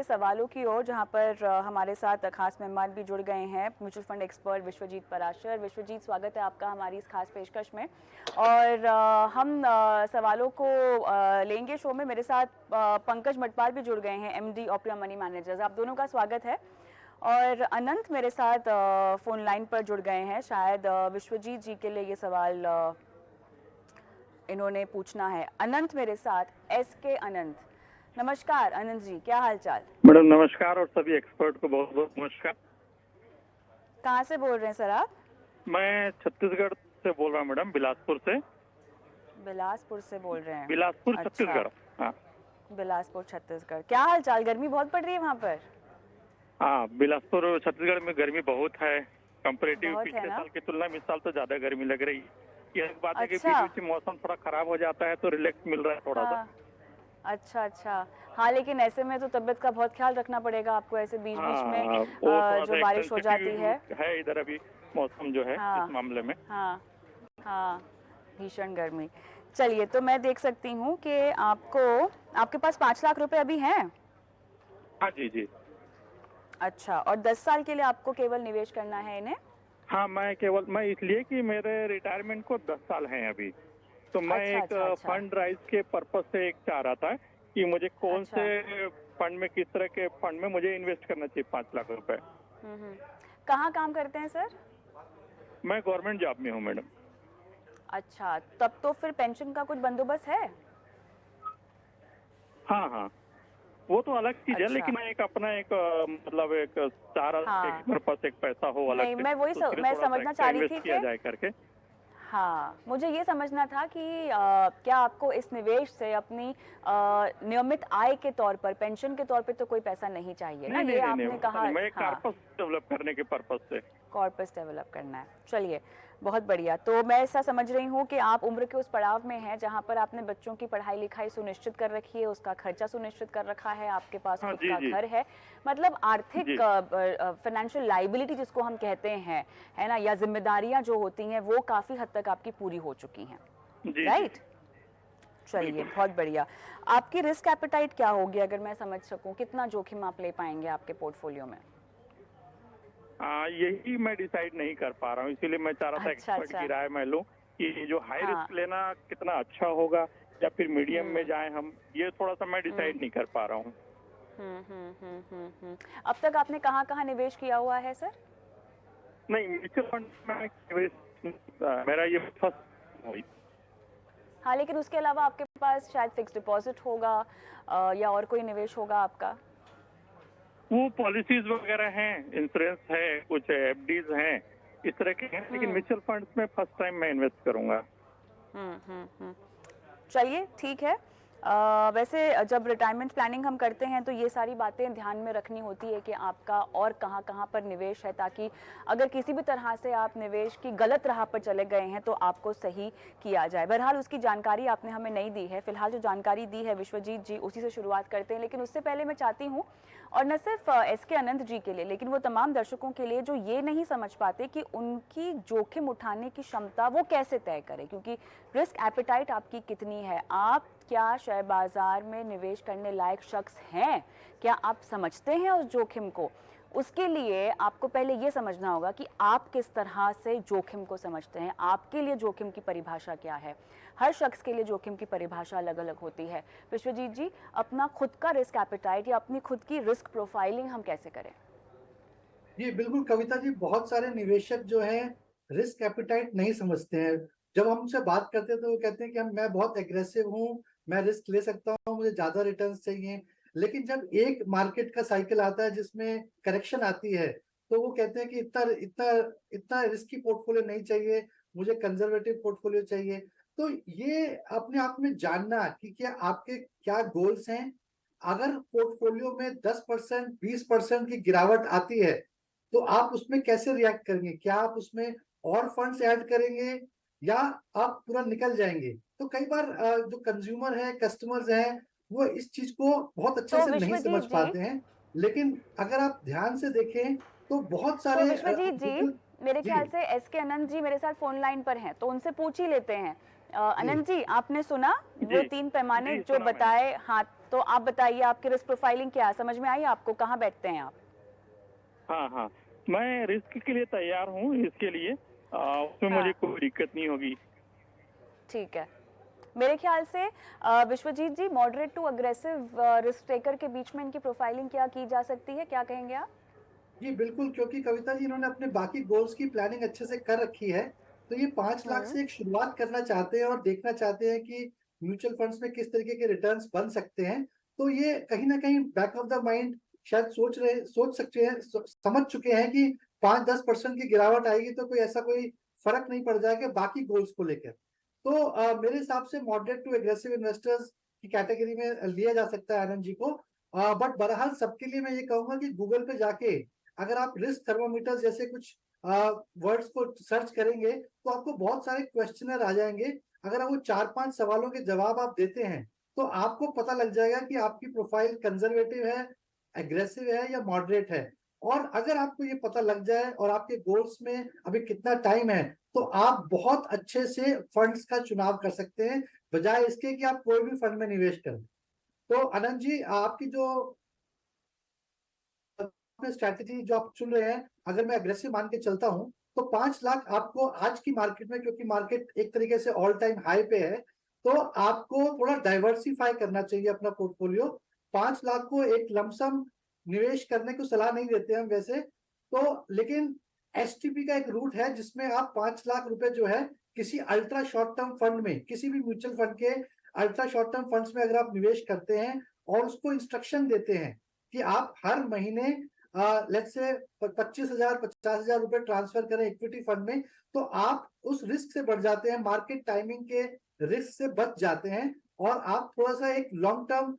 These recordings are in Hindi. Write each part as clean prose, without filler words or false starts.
सवालों की ओर, जहां पर हमारे साथ खास मेहमान भी जुड़ गए हैं, mutual fund expert Vishwajeet Parashar. Vishwajeet, स्वागत है आपका हमारी इस खास पेशकश में। और हम सवालों को लेंगे शो में। मेरे साथ पंकज मटपाल भी जुड़ गए हैं, एमडी ओपिया मनी मैनेजर्स। आप दोनों का स्वागत है। और अनंत मेरे साथ फोन लाइन पर जुड़ गए हैं। शायद विश्वजीत जी के लिए ये सवाल इन्होंने पूछना है। अनंत मेरे साथ, एसके अनंत। नमस्कार अनंत जी, क्या हाल चाल? मैडम नमस्कार, और सभी एक्सपर्ट को बहुत बहुत नमस्कार। कहाँ से बोल रहे हैं सर आप? मैं छत्तीसगढ़ से बोल रहा हूँ मैडम, बिलासपुर से। बिलासपुर से बोल रहे हैं? बिलासपुर अच्छा, छत्तीसगढ़। हाँ, बिलासपुर छत्तीसगढ़। क्या हाल चाल? गर्मी बहुत पड़ रही है वहाँ पर? हाँ, बिलासपुर छत्तीसगढ़ में गर्मी बहुत है। कंपेरेटिव बहुत है पिछले ना? साल की तुलना में इस साल तो ज्यादा गर्मी लग रही है। ये एक बात है कि अच्छा। बीच में मौसम थोड़ा खराब हो जाता है तो रिलैक्स मिल रहा है थोड़ा सा। हाँ, अच्छा अच्छा। हाँ, लेकिन ऐसे में तो तबीयत का बहुत ख्याल रखना पड़ेगा आपको, ऐसे बीच बीच में हाँ, वो थोड़ा जो सा बारिश हो जाती है इधर अभी मौसम जो है हाँ इस मामले में। हाँ हाँ, भीषण गर्मी। चलिए, तो मैं देख सकती हूँ कि आपके पास 5 लाख रुपए अभी हैं? हाँ जी जी। अच्छा, और 10 साल के लिए आपको केवल निवेश करना है इन्हें? हाँ, मैं इसलिए कि मेरे रिटायरमेंट को 10 साल हैं अभी। तो मैं अच्छा एक अच्छा अच्छा फंड राइज के पर्पज से एक चाह रहा था कि मुझे कौन अच्छा। से फंड में, किस तरह के फंड में मुझे इन्वेस्ट करना चाहिए 5 लाख रुपए। हम्म। कहाँ काम करते हैं सर? मैं गवर्नमेंट जॉब में हूँ मैडम। अच्छा, तब तो फिर पेंशन का कुछ बंदोबस्त है? हाँ हाँ, वो तो अलग चीज है, अच्छा। लेकिन मैं एक अपना एक मतलब एक चाह रहा था हाँ, कि मेरे पास एक पैसा हो अलग नहीं, से, मैं तो उसके लिए मैं थोड़ा सा समझना एक्स्ट्रा चाह रही इन्वेस्ट थी किया कि जाए करके। हाँ, मुझे ये समझना था कि क्या आपको इस निवेश से अपनी नियमित आय के तौर पर, पेंशन के तौर पे तो कोई पैसा नहीं चाहिए ना? नहीं नहीं ये नहीं नहीं, आपने वैसा कहा। नहीं, मैं एक हाँ, कार्पस डेवलप करने के पर्पज से। कॉर्पस डेवलप करना है। चलिए, बहुत बढ़िया। तो मैं ऐसा समझ रही हूँ कि आप उम्र के उस पड़ाव में हैं जहाँ पर आपने बच्चों की पढ़ाई लिखाई सुनिश्चित कर रखी है, उसका खर्चा सुनिश्चित कर रखा है, आपके पास हाँ खुद जी का जी घर है। मतलब आर्थिक जी फाइनेंशियल लाइबिलिटी जिसको हम कहते हैं, है ना, या जिम्मेदारियां जो होती हैं, वो काफी हद तक आपकी पूरी हो चुकी हैं। जी जी, राइट? चलिए, बिल्कुल। बहुत बढ़िया। आपकी रिस्क एपेटाइट क्या होगी, अगर मैं समझ सकूं? कितना जोखिम आप ले पाएंगे आपके पोर्टफोलियो में? यही मैं डिसाइड नहीं कर पा रहा हूँ, इसीलिए मैं चाह रहा था अच्छा एक्सपर्ट की अच्छा। राय मैं लूँ कि जो हाई हाँ। रिस्क लेना कितना अच्छा होगा, या फिर मीडियम में हम्म जाएं हम, ये थोड़ा सा मैं हम्म डिसाइड नहीं कर पा रहा हूँ। अब तक आपने कहाँ कहाँ निवेश किया हुआ है सर? नहीं, म्यूचुअल फंड में मेरा ये फर्स्ट हुई। हाँ, लेकिन उसके अलावा आपके पास शायद फिक्स डिपॉजिट होगा, या और कोई निवेश होगा आपका? वो पॉलिसीज वगैरह हैं, इंश्योरेंस है, कुछ एफडीज हैं, इस तरह के हैं, लेकिन हम्म म्यूचुअल फंड्स में फर्स्ट टाइम मैं इन्वेस्ट करूंगा। हम्म। चलिए, ठीक है। वैसे जब रिटायरमेंट प्लानिंग हम करते हैं तो ये सारी बातें ध्यान में रखनी होती है कि आपका और कहाँ कहाँ पर निवेश है, ताकि अगर किसी भी तरह से आप निवेश की गलत राह पर चले गए हैं तो आपको सही किया जाए। बहरहाल, उसकी जानकारी आपने हमें नहीं दी है। फिलहाल जो जानकारी दी है विश्वजीत जी, उसी से शुरुआत करते हैं। लेकिन उससे पहले मैं चाहती हूँ, और न सिर्फ एसके अनंत जी के लिए, लेकिन वो तमाम दर्शकों के लिए जो ये नहीं समझ पाते कि उनकी जोखिम उठाने की क्षमता वो कैसे तय करें, क्योंकि रिस्क एपेटाइट आपकी कितनी है? आप क्या शेयर बाजार में निवेश करने लायक शख्स हैं? क्या आप समझते हैं उस जोखिम को? उसके लिए आपको पहले ये समझना होगा कि आप किस तरह से जोखिम को समझते हैं। आपके लिए जोखिम की परिभाषा क्या है? हर शख्स के लिए जोखिम की परिभाषा अलग अलग होती है। विश्वजीत जी, अपना खुद का रिस्क एपेटाइट या अपनी खुद की रिस्क प्रोफाइलिंग हम कैसे करें? जी बिल्कुल कविता जी, बहुत सारे निवेशक जो हैं रिस्क एपिटाइट नहीं समझते हैं। जब हम उनसे बात करते हैं तो वो कहते हैं कि मैं बहुत एग्रेसिव हूँ, मैं रिस्क ले सकता हूँ, मुझे ज्यादा रिटर्न्स चाहिए। लेकिन जब एक मार्केट का साइकिल आता है जिसमें करेक्शन आती है, तो वो कहते हैं कि इतना इतना इतना रिस्की पोर्टफोलियो नहीं चाहिए, मुझे कंजर्वेटिव पोर्टफोलियो चाहिए। तो ये अपने आप में जानना कि क्या आपके क्या गोल्स हैं। अगर पोर्टफोलियो में 10% 20% की गिरावट आती है तो आप उसमें कैसे रिएक्ट करेंगे? क्या आप उसमें और फंड्स ऐड करेंगे या आप पूरा निकल जाएंगे? तो कई बार जो कंज्यूमर है, कस्टमर्स हैं, वो इस चीज को बहुत अच्छे तो से नहीं समझ विश्वजीत जी पाते हैं। लेकिन अगर आप ध्यान से देखें तो बहुत तो सारे विश्वजीत जी, डिजिटल। मेरे जी ख्याल से एसके अनंत जी मेरे साथ फोन लाइन पर हैं, तो उनसे पूछ ही लेते हैं। जी अनंत जी, आपने सुना वो जी 3 पैमाने जी, जो सुना मैंने। बताए? हाथ तो आप बताइए आपकी रिस्क प्रोफाइलिंग क्या है, समझ में आई आपको, कहाँ बैठते हैं आप? हाँ हाँ, मैं रिस्क के लिए तैयार हूँ, इसके लिए उसमें मुझे हाँ, कोई दिक्कत नहीं होगी। ठीक है। मेरे ख्याल से Vishwajit ji, moderate to aggressive risk taker के बीच में इनकी प्रोफाइलिंग क्या की जा सकती है, क्या कहेंगे आप? जी बिल्कुल, क्योंकि कविता जी इन्होंने अपने बाकी गोल्स की प्लानिंग अच्छे से कर रखी है, तो ये 5 लाख हम्म। से एक शुरुआत करना चाहते हैं और देखना चाहते हैं कि म्यूचुअल फंड्स में किस तरीके के रिटर्न्स बन सकते हैं। तो ये कहीं ना कहीं बैक ऑफ द माइंड शायद सोच सकते हैं, समझ चुके हैं कि 5-10% की गिरावट आएगी तो कोई ऐसा कोई फर्क नहीं पड़ जाएगा बाकी गोल्स को लेकर। तो मेरे हिसाब से मॉडरेट टू एग्रेसिव इन्वेस्टर्स की कैटेगरी में लिया जा सकता है आनंद जी को। बट बहरहाल सबके लिए मैं ये कहूंगा कि गूगल पे जाके अगर आप रिस्क थर्मोमीटर जैसे कुछ वर्ड्स को सर्च करेंगे तो आपको बहुत सारे क्वेश्चनर आ जाएंगे। अगर आप वो 4-5 सवालों के जवाब आप देते हैं तो आपको पता लग जाएगा कि आपकी प्रोफाइल कंजर्वेटिव है, एग्रेसिव है या मॉडरेट है। और अगर आपको ये पता लग जाए और आपके गोल्स में अभी कितना टाइम है तो आप बहुत अच्छे से फंड्स का चुनाव कर सकते हैं, बजाय इसके कि आप कोई भी फंड में निवेश करें। तो अनंत जी, आपकी जो स्ट्रैटेजी जो आप चुन रहे हैं, अगर मैं अग्रेसिव मान के चलता हूं तो 5 लाख आपको आज की मार्केट में, क्योंकि मार्केट एक तरीके से ऑल टाइम हाई पे है, तो आपको थोड़ा डाइवर्सिफाई करना चाहिए अपना पोर्टफोलियो। 5 लाख को एक लमसम निवेश करने को सलाह नहीं देते हम वैसे तो, लेकिन एसटीपी का एक रूट है जिसमें आप 5 लाख रुपए जो है किसी अल्ट्रा शॉर्ट टर्म फंड में, किसी भी म्यूचुअल फंड के अल्ट्रा शॉर्ट टर्म फंड्स में अगर आप निवेश करते हैं और उसको इंस्ट्रक्शन देते हैं कि आप हर महीने लेट्स से 25,000 50,000 रुपए ट्रांसफर करें इक्विटी फंड में, तो आप उस रिस्क से बढ़ जाते हैं, मार्केट टाइमिंग के रिस्क से बच जाते हैं और आप थोड़ा सा एक लॉन्ग टर्म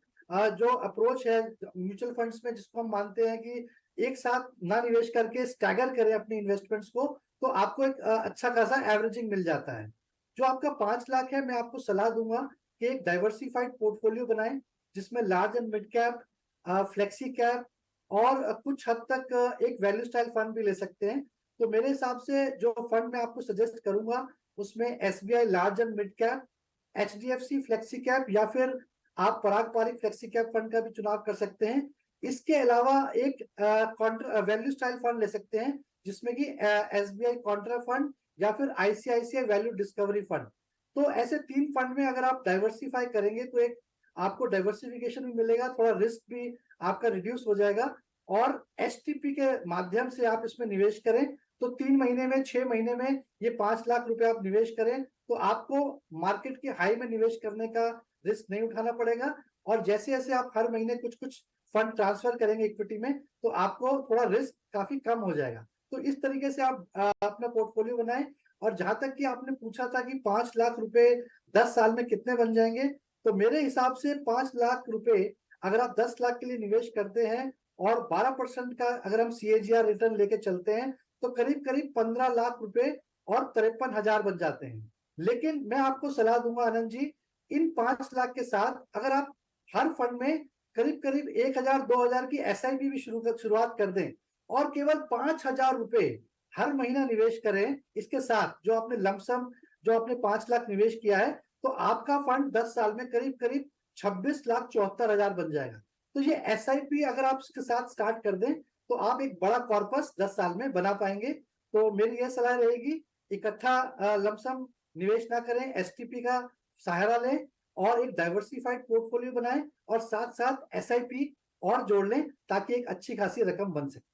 जो अप्रोच है म्यूचुअल फंड्स में, जिसको हम मानते हैं कि एक साथ ना निवेश करके स्टैगर करें अपने इन्वेस्टमेंट्स को, तो आपको एक अच्छा खासा एवरेजिंग मिल जाता है। जो आपका 5 लाख है, मैं आपको सलाह दूंगा कि एक डाइवर्सिफाइड पोर्टफोलियो बनाएं जिसमें large and mid cap, flexi cap और कुछ हद तक एक वैल्यू स्टाइल फंड भी ले सकते हैं। तो मेरे हिसाब से जो फंड मैं आपको सजेस्ट करूंगा उसमें SBI large and mid cap, HDFC flexi cap या फिर आप पराग पारिक फ्लेक्सी कैप फंड का भी चुनाव कर सकते हैं। इसके अलावा एक वैल्यू स्टाइल फंड ले सकते हैं जिसमें कि एसबीआई कॉन्ट्रा फंड या फिर आईसीआईसीआई वैल्यू डिस्कवरी फंड। तो ऐसे 3 फंड में अगर आप डाइवर्सिफाई करेंगे तो एक आपको डाइवर्सिफिकेशन भी मिलेगा, थोड़ा रिस्क भी आपका रिड्यूस हो जाएगा और एसटीपी के माध्यम से आप इसमें निवेश करें तो 3 महीने में 6 महीने में ये 5 लाख रुपए आप निवेश करें तो आपको मार्केट के हाई में निवेश करने का रिस्क नहीं उठाना पड़ेगा। और जैसे जैसे आप हर महीने कुछ कुछ फंड ट्रांसफर करेंगे इक्विटी में तो आपको थोड़ा रिस्क काफी कम हो जाएगा। तो इस तरीके से आप अपना पोर्टफोलियो बनाएं। और जहां तक कि आपने पूछा था कि 5 लाख रुपए 10 साल में कितने बन जाएंगे, तो मेरे हिसाब से 5 लाख रुपए अगर आप 10 लाख के लिए निवेश करते हैं और 12% का अगर हम सीएजीआर रिटर्न लेके चलते हैं तो करीब करीब 15 लाख रुपए और 53,000 बन जाते हैं। लेकिन मैं आपको सलाह दूंगा आनंद जी, इन 5 लाख के साथ अगर आप हर फंड में करीब करीब 1,000-2,000 की एसआईपी भी शुरुआत कर दें और केवल 5,000 रुपए हर महीना निवेश करें, इसके साथ जो आपने लमसम जो आपने 5 लाख निवेश किया है, तो आपका फंड 10 साल में करीब करीब 26,74,000 बन जाएगा। तो ये एसआईपी अगर आप इसके साथ स्टार्ट कर दें तो आप एक बड़ा कॉर्पस 10 साल में बना पाएंगे। तो मेरी यह सलाह रहेगी, इकट्ठा लमसम निवेश ना करें, एसटीपी का सहारा लें और एक डाइवर्सिफाइड पोर्टफोलियो बनाएं और साथ साथ एसआईपी और जोड़ लें ताकि एक अच्छी खासी रकम बन सके।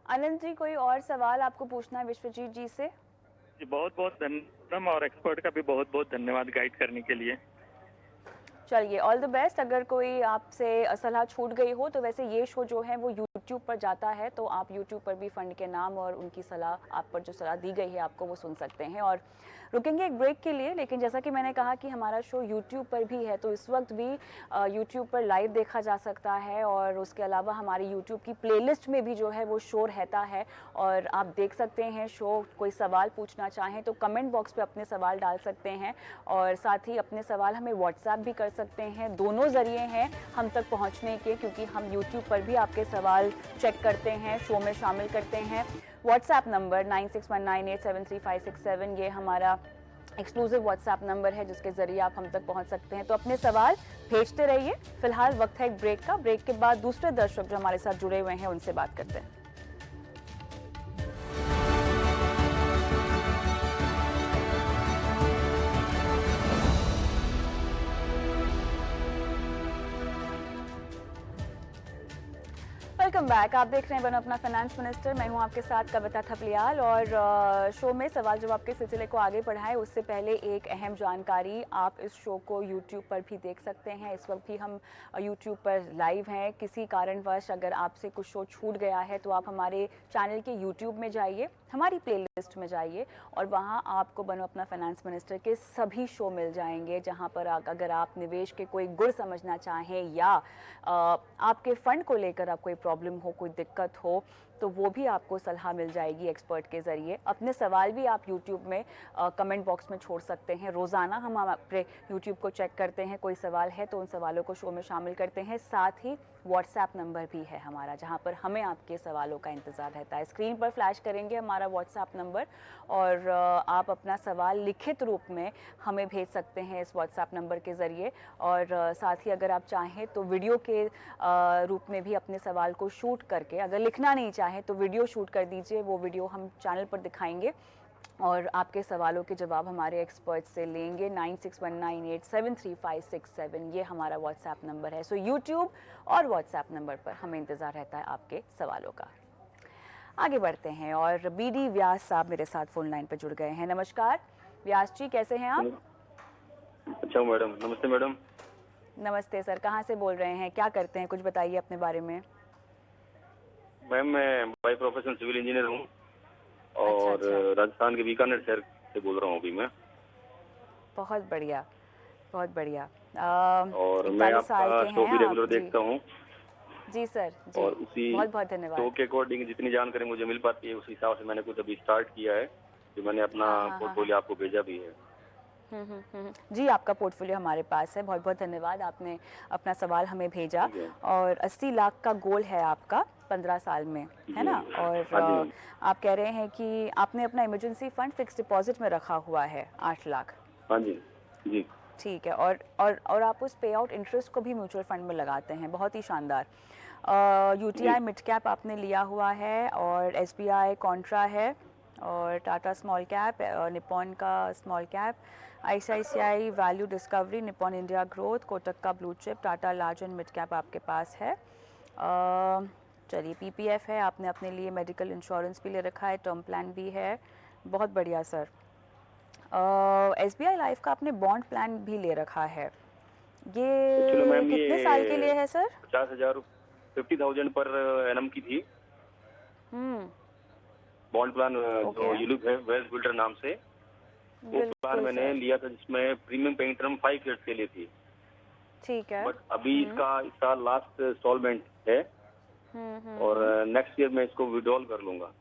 अनंत जी, कोई और सवाल आपको पूछना है विश्वजीत जी से? जी बहुत बहुत धन्यवाद और एक्सपर्ट का भी बहुत बहुत धन्यवाद गाइड करने के लिए। चलिए, ऑल द बेस्ट। अगर कोई आपसे सलाह छूट गई हो तो वैसे ये शो जो है वो यूट्यूब पर जाता है, तो आप यूट्यूब पर भी फंड के नाम और उनकी सलाह, आप पर जो सलाह दी गई है आपको, वो सुन सकते हैं। और रुकेंगे एक ब्रेक के लिए, लेकिन जैसा कि मैंने कहा कि हमारा शो यूट्यूब पर भी है, तो इस वक्त भी यूट्यूब पर लाइव देखा जा सकता है और उसके अलावा हमारी यूट्यूब की प्लेलिस्ट में भी जो है वो शो रहता है और आप देख सकते हैं शो। कोई सवाल पूछना चाहें तो कमेंट बॉक्स पे अपने सवाल डाल सकते हैं और साथ ही अपने सवाल हमें व्हाट्सएप भी कर सकते हैं। दोनों ज़रिए हैं हम तक पहुंचने के, क्योंकि हम यूट्यूब पर भी आपके सवाल चेक करते हैं, शो में शामिल करते हैं। व्हाट्सएप नंबर 9619873567, ये हमारा एक्सक्लूसिव व्हाट्सएप नंबर है जिसके जरिए आप हम तक पहुंच सकते हैं। तो अपने सवाल भेजते रहिए। फिलहाल वक्त है एक ब्रेक का। ब्रेक के बाद दूसरे दर्शक जो हमारे साथ जुड़े हुए हैं उनसे बात करते हैं। Welcome back. आप देख रहे हैं बनो अपना फाइनेंस मिनिस्टर। मैं हूं आपके साथ कविता थपलियाल और शो में सवाल जवाब के सिलसिले को आगे बढ़ाएं उससे पहले एक अहम जानकारी। आप इस शो को YouTube पर भी देख सकते हैं। इस वक्त भी हम YouTube पर लाइव हैं। किसी कारणवश अगर आपसे कुछ शो छूट गया है तो आप हमारे चैनल के YouTube में जाइए, हमारी प्लेलिस्ट में जाइए और वहां आपको बनो अपना फाइनेंस मिनिस्टर के सभी शो मिल जाएंगे, जहां पर अगर आप निवेश के कोई गुर समझना चाहें या आपके फंड को लेकर आप कोई प्रॉब्लम हो, कोई दिक्कत हो, तो वो भी आपको सलाह मिल जाएगी एक्सपर्ट के ज़रिए। अपने सवाल भी आप YouTube में कमेंट बॉक्स में छोड़ सकते हैं। रोज़ाना हम अपने YouTube को चेक करते हैं, कोई सवाल है तो उन सवालों को शो में शामिल करते हैं। साथ ही व्हाट्सएप नंबर भी है हमारा, जहां पर हमें आपके सवालों का इंतज़ार रहता है। स्क्रीन पर फ्लैश करेंगे हमारा व्हाट्सएप नंबर और आप अपना सवाल लिखित रूप में हमें भेज सकते हैं इस व्हाट्सएप नंबर के ज़रिए। और साथ ही अगर आप चाहें तो वीडियो के रूप में भी अपने सवाल को शूट करके, अगर लिखना नहीं चाहें तो वीडियो शूट कर दीजिए, वो वीडियो हम चैनल पर दिखाएंगे और आपके सवालों के जवाब हमारे एक्सपर्ट से लेंगे। 9619873567 ये हमारा व्हाट्सएप नंबर है। सो YouTube और व्हाट्सएप नंबर पर हमें इंतज़ार रहता है आपके सवालों का। आगे बढ़ते हैं और BD व्यास साहब मेरे साथ फोन लाइन पर जुड़ गए हैं। नमस्कार व्यास जी, कैसे हैं आप? अच्छा मैडम, नमस्ते मैडम। नमस्ते सर, कहाँ से बोल रहे हैं, क्या करते हैं, कुछ बताइए अपने बारे में। मैम मैं बाय प्रोफेशन सिविल इंजीनियर हूँ और अच्छा। राजस्थान के बीकानेर शहर से बोल रहा हूँ अभी मैं। बहुत बढ़िया, बहुत बढ़िया। और मैं 41 साल आपका के शो हैं भी आप? रेगुलर जी देखता हूँ जी सर जी, और उसी बहुत बहुत शो धन्यवाद। के अकॉर्डिंग जितनी जानकारी मुझे मिल पाती है उस हिसाब से मैंने कुछ अभी स्टार्ट किया है, जो मैंने अपना हाँ। पोर्टफोलियो आपको भेजा भी है। जी, आपका पोर्टफोलियो हमारे पास है। बहुत बहुत धन्यवाद, आपने अपना सवाल हमें भेजा। ठीक है। और 80 लाख का गोल है आपका 15 साल में, है ना? और हाँ जी। आप कह रहे हैं कि आपने अपना इमरजेंसी फंड फिक्स डिपॉजिट में रखा हुआ है 8 लाख। हाँ जी जी। ठीक है। और आप उस पे आउट इंटरेस्ट को भी म्यूचुअल फंड में लगाते हैं, बहुत ही शानदार। UTI मिड कैप आपने लिया हुआ है और SBI कॉन्ट्रा है और टाटा स्मॉल कैप, निपॉन का small cap, ICICI value discovery, Nippon India growth, Kotak का blue chip, Tata large and mid cap आपके पास है। चलिए, PPF है, आपने अपने लिए मेडिकल इंश्योरेंस भी ले रखा है, टर्म प्लान भी है। बहुत बढ़िया सर। SBI लाइफ का आपने बॉन्ड प्लान भी ले रखा है। चलो ये मैम, कितने ये साल के लिए है सर? 50,000 50,000 पर एनम की थी बॉन्ड प्लान, जो यूलिप है वेल्थ बिल्डर नाम से। वो प्लान मैंने लिया था जिसमें प्रीमियम पेइंग टर्म 5 ईयर्स के लिए थी। ठीक है। बट अभी इसका इस साल लास्ट इंस्टॉलमेंट है और नेक्स्ट ईयर मैं इसको विड्रॉल कर लूंगा।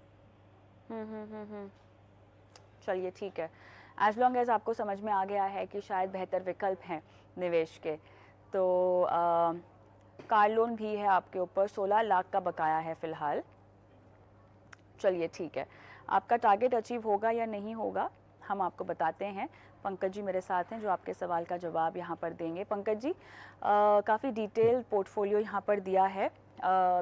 चलिए ठीक है। एज लॉन्ग एज आपको समझ में आ गया है कि शायद बेहतर विकल्प हैं निवेश के, तो कार लोन भी है आपके ऊपर, 16 लाख का बकाया है फिलहाल। चलिए ठीक है, आपका टारगेट अचीव होगा या नहीं होगा हम आपको बताते हैं। पंकज जी मेरे साथ हैं जो आपके सवाल का जवाब यहाँ पर देंगे। पंकज जी, काफ़ी डिटेल पोर्टफोलियो यहाँ पर दिया है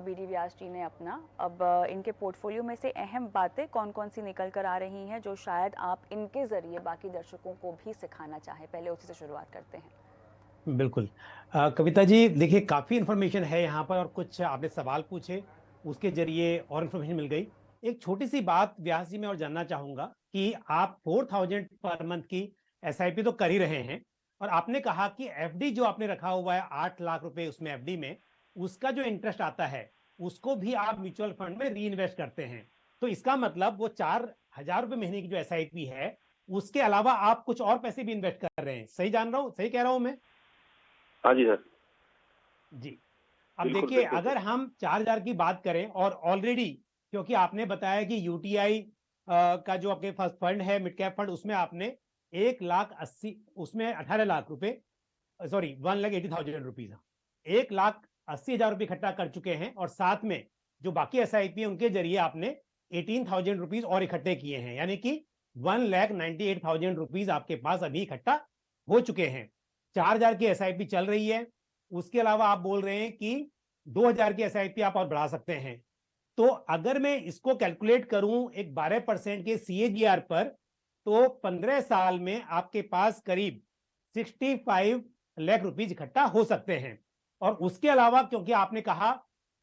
BD व्यास जी ने अपना। अब इनके पोर्टफोलियो में से अहम बातें कौन कौन सी निकल कर आ रही हैं जो शायद आप इनके ज़रिए बाकी दर्शकों को भी सिखाना चाहें, पहले उसी से शुरुआत करते हैं। बिल्कुल। कविता जी देखिए, काफ़ी इन्फॉर्मेशन है यहाँ पर और कुछ आपने सवाल पूछे उसके जरिए और इन्फॉर्मेशन मिल गई। एक छोटी सी बात व्यास जी मैं और जानना चाहूंगा कि आप 4,000 पर मंथ की SIP तो कर ही रहे हैं और आपने कहा कि FD जो आपने रखा हुआ है 8 लाख रुपए उसमें FD में, उसका जो इंटरेस्ट आता है उसको भी आप म्यूचुअल फंड में री इन्वेस्ट करते हैं। तो इसका मतलब वो 4,000 रुपए महीने की जो SIP है उसके अलावा आप कुछ और पैसे भी इन्वेस्ट कर रहे हैं। सही जान रहा हूँ, सही कह रहा हूं मैं? हाँ जी सर जी। अब देखिए, अगर हम 4,000 की बात करें और ऑलरेडी, क्योंकि आपने बताया कि UTI का जो आपके फर्स्ट फंड है मिड कैप फंड, उसमें आपने 1,80,000 उसमें 18 लाख रुपए, सॉरी 1,80,000 रुपीज, 1,80,000 रुपए इकट्ठा कर चुके हैं और साथ में जो बाकी SIP है उनके जरिए आपने 18,000 रुपीज और इकट्ठे किए हैं, यानी कि 1,98,000 रुपीज आपके पास अभी इकट्ठा हो चुके हैं। 4,000 की SIP चल रही है, उसके अलावा आप बोल रहे हैं कि 2,000 की SIP आप और बढ़ा सकते हैं। तो अगर मैं इसको कैलकुलेट करूं एक 12% के CAGR पर, तो 15 साल में आपके पास करीब 65 लाख रुपीज इकट्ठा हो सकते हैं। और उसके अलावा क्योंकि आपने कहा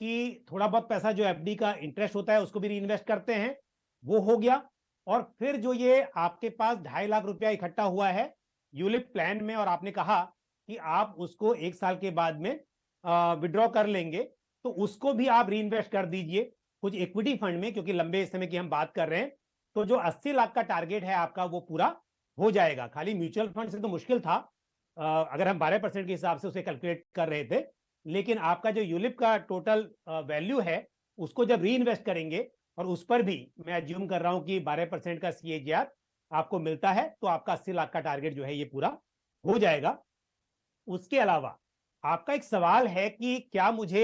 कि थोड़ा बहुत पैसा जो FD का इंटरेस्ट होता है उसको भी री इन्वेस्ट करते हैं, वो हो गया। और फिर जो ये आपके पास 2.5 लाख रुपया इकट्ठा हुआ है यूलिप प्लान में, और आपने कहा कि आप उसको 1 साल के बाद में विड्रॉ कर लेंगे, तो उसको भी आप री इन्वेस्ट कर दीजिए कुछ इक्विटी फंड में, क्योंकि लंबे समय की हम बात कर रहे हैं। तो जो 80 लाख का टारगेट है आपका वो पूरा हो जाएगा। खाली म्यूचुअल फंड से तो मुश्किल था, अगर हम 12% के हिसाब से उसे कैलकुलेट कर रहे थे, लेकिन आपका जो यूलिप का टोटल वैल्यू है उसको जब री इन्वेस्ट करेंगे, और उस पर भी मैं अज्यूम कर रहा हूं कि 12% का CAGR आपको मिलता है, तो आपका 80 लाख का टारगेट जो है ये पूरा हो जाएगा। उसके अलावा आपका एक सवाल है कि क्या मुझे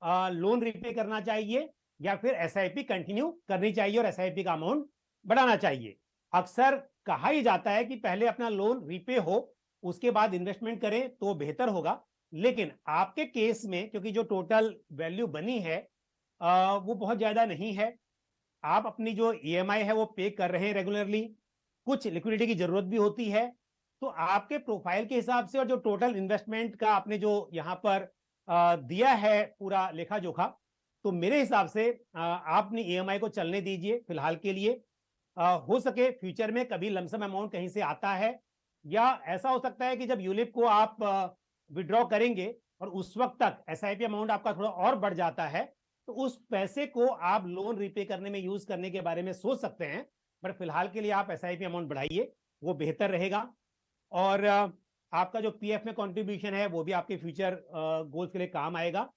लोन रिपे करना चाहिए या फिर SIP कंटिन्यू करनी चाहिए और SIP का अमाउंट बढ़ाना चाहिए। अक्सर कहा ही जाता है कि पहले अपना लोन रिपे हो, उसके बाद इन्वेस्टमेंट करें तो बेहतर होगा। लेकिन आपके केस में क्योंकि जो टोटल वैल्यू बनी है वो बहुत ज्यादा नहीं है, आप अपनी जो EMI है वो पे कर रहे हैं रेगुलरली, कुछ लिक्विडिटी की जरूरत भी होती है, तो आपके प्रोफाइल के हिसाब से और जो टोटल इन्वेस्टमेंट का आपने जो यहाँ पर दिया है पूरा लेखा जोखा, तो मेरे हिसाब से आप अपनी EMI को चलने दीजिए फिलहाल के लिए। हो सके फ्यूचर में कभी लमसम अमाउंट कहीं से आता है, या ऐसा हो सकता है कि जब यूलिप को आप विड्रॉ करेंगे और उस वक्त तक SIP अमाउंट आपका थोड़ा और बढ़ जाता है, तो उस पैसे को आप लोन रिपे करने में यूज करने के बारे में सोच सकते हैं। बट फिलहाल के लिए आप SIP अमाउंट बढ़ाइए, वो बेहतर रहेगा। और आपका जो PF में कंट्रीब्यूशन है वो भी आपके फ्यूचर गोल्स के लिए काम आएगा।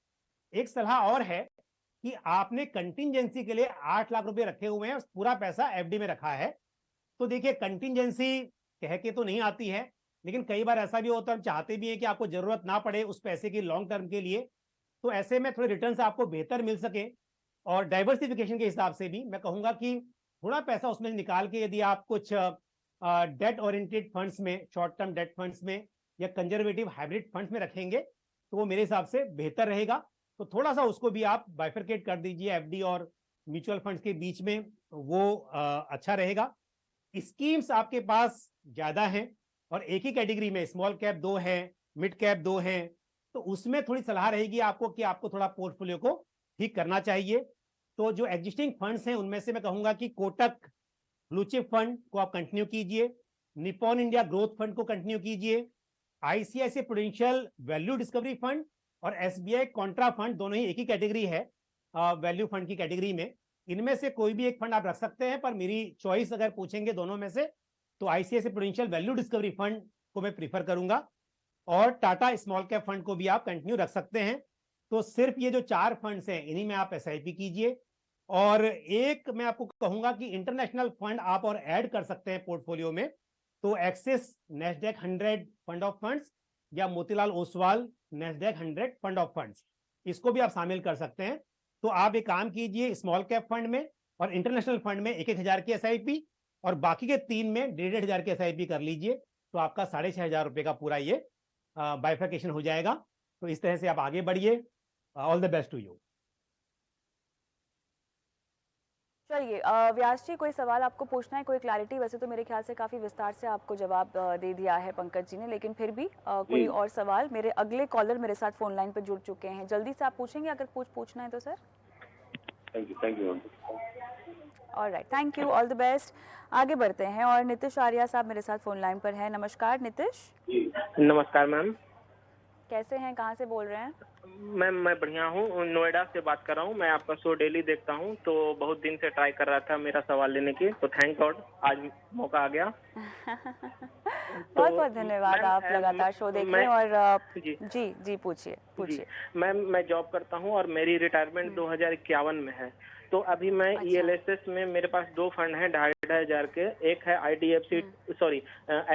एक सलाह और है कि आपने कंटिंजेंसी के लिए 8 लाख रुपए रखे हुए हैं, पूरा पैसा FD में रखा है। तो देखिए कंटिंजेंसी कह के तो नहीं आती है, लेकिन कई बार ऐसा भी होता है, हम चाहते भी हैं कि आपको जरूरत ना पड़े उस पैसे की लॉन्ग टर्म के लिए, तो ऐसे में थोड़े रिटर्न्स आपको बेहतर मिल सके। और डाइवर्सिफिकेशन के हिसाब से भी मैं कहूंगा कि थोड़ा पैसा उसमें निकाल के यदि आप कुछ डेट ओरिएंटेड फंड्स में, शॉर्ट टर्म डेट फंड्स में या कंजर्वेटिव हाइब्रिड फंड्स में रखेंगे तो वो मेरे हिसाब से बेहतर रहेगा। तो थोड़ा सा उसको भी आप बाइफरकेट कर दीजिए FD और म्यूचुअल फंड्स के बीच में, वो अच्छा रहेगा। स्कीम्स आपके पास ज्यादा हैं और एक ही कैटेगरी में स्मॉल कैप 2 है, मिड कैप 2 है, तो उसमें थोड़ी सलाह रहेगी आपको कि आपको थोड़ा पोर्टफोलियो को ठीक करना चाहिए। तो जो एग्जिस्टिंग फंड्स हैं उनमें से मैं कहूंगा कि कोटक ब्लू चिप फंड को आप कंटिन्यू कीजिए, निपॉन इंडिया ग्रोथ फंड को कंटिन्यू कीजिए, ICICI prudential value discovery fund और SBI कॉन्ट्रा फंड, दोनों ही एक ही कैटेगरी है वैल्यू फंड की कैटेगरी में। इनमें से कोई भी एक फंड आप रख सकते हैं, पर मेरी चॉइस अगर पूछेंगे दोनों में से तो ICICI prudential value discovery fund को मैं प्रीफर करूंगा, और टाटा स्मॉल कैप फंड को भी आप कंटिन्यू रख सकते हैं। तो सिर्फ ये जो 4 फंड्स हैं इन्हीं में आप SIP कीजिए। और एक मैं आपको कहूंगा कि इंटरनेशनल फंड आप और ऐड कर सकते हैं पोर्टफोलियो में, तो Axis Nasdaq 100 fund of funds या Motilal Oswal Nasdaq 100 fund of funds, इसको भी आप शामिल कर सकते हैं। तो आप एक काम कीजिए, स्मॉल कैप फंड में और इंटरनेशनल फंड में 1,000 की SIP और बाकी के 3 में 1,500 की SIP कर लीजिए, तो आपका 6,500 रुपए का पूरा ये बाइफर्केशन हो जाएगा। तो इस तरह से आप आगे बढ़िए। All the best to you. चलिए व्यास जी, कोई सवाल आपको पूछना है, कोई क्लैरिटी? वैसे तो मेरे ख्याल से काफ़ी विस्तार से आपको जवाब दे दिया है पंकज जी ने, लेकिन फिर भी कोई और सवाल? मेरे अगले कॉलर मेरे साथ फोन लाइन पर जुड़ चुके हैं, जल्दी से आप पूछेंगे अगर पूछना है तो sir. Thank you. Alright, thank you, all the best. आगे बढ़ते हैं और नीतीश आर्या साहब मेरे साथ फोन लाइन पर हैं। नमस्कार नीतीश। नमस्कार मैम। कैसे हैं, कहाँ से बोल रहे हैं? मैम मैं बढ़िया हूँ, नोएडा से बात कर रहा हूँ। मैं आपका शो डेली देखता हूँ, तो बहुत दिन से ट्राई कर रहा था मेरा सवाल लेने की, तो थैंक गॉड आज मौका आ गया। बहुत बहुत धन्यवाद, आप लगातार शो देख रहे हैं। और जी पूछिए। मैम मैं जॉब करता हूँ और मेरी रिटायरमेंट 2051 में है। तो अभी मैं ELSS में मेरे पास 2 फंड हैं 2,500 के। एक है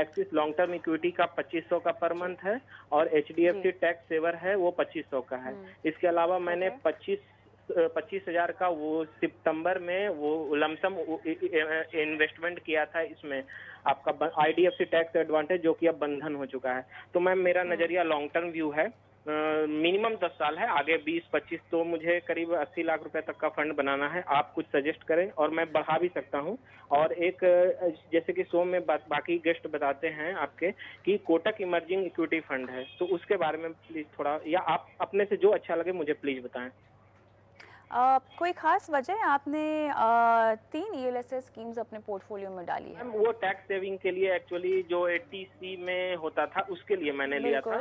एक्सिस लॉन्ग टर्म इक्विटी का 2500 का पर मंथ है, और HDFC टैक्स सेवर है वो 2500 का है। इसके अलावा मैंने 25,000 का वो सितंबर में वो लमसम इन्वेस्टमेंट किया था इसमें आपका IDFC टैक्स एडवांटेज, जो कि अब बंधन हो चुका है। तो मैम मेरा नजरिया लॉन्ग टर्म व्यू है, मिनिमम 10 साल है, आगे 20-25, तो मुझे करीब 80 लाख रुपए तक का फंड बनाना है। आप कुछ सजेस्ट करें और मैं बढ़ा भी सकता हूं। और एक जैसे कि शो में बाकी गेस्ट बताते हैं आपके कि कोटक इमर्जिंग इक्विटी फंड है, तो उसके बारे में प्लीज थोड़ा, या आप अपने से जो अच्छा लगे मुझे प्लीज बताएं। कोई खास वजह आपने 3 ELSS स्कीम्स अपने पोर्टफोलियो में डाली है? मैम वो टैक्स सेविंग के लिए, एक्चुअली जो 80C में होता था उसके लिए मैंने लिया था,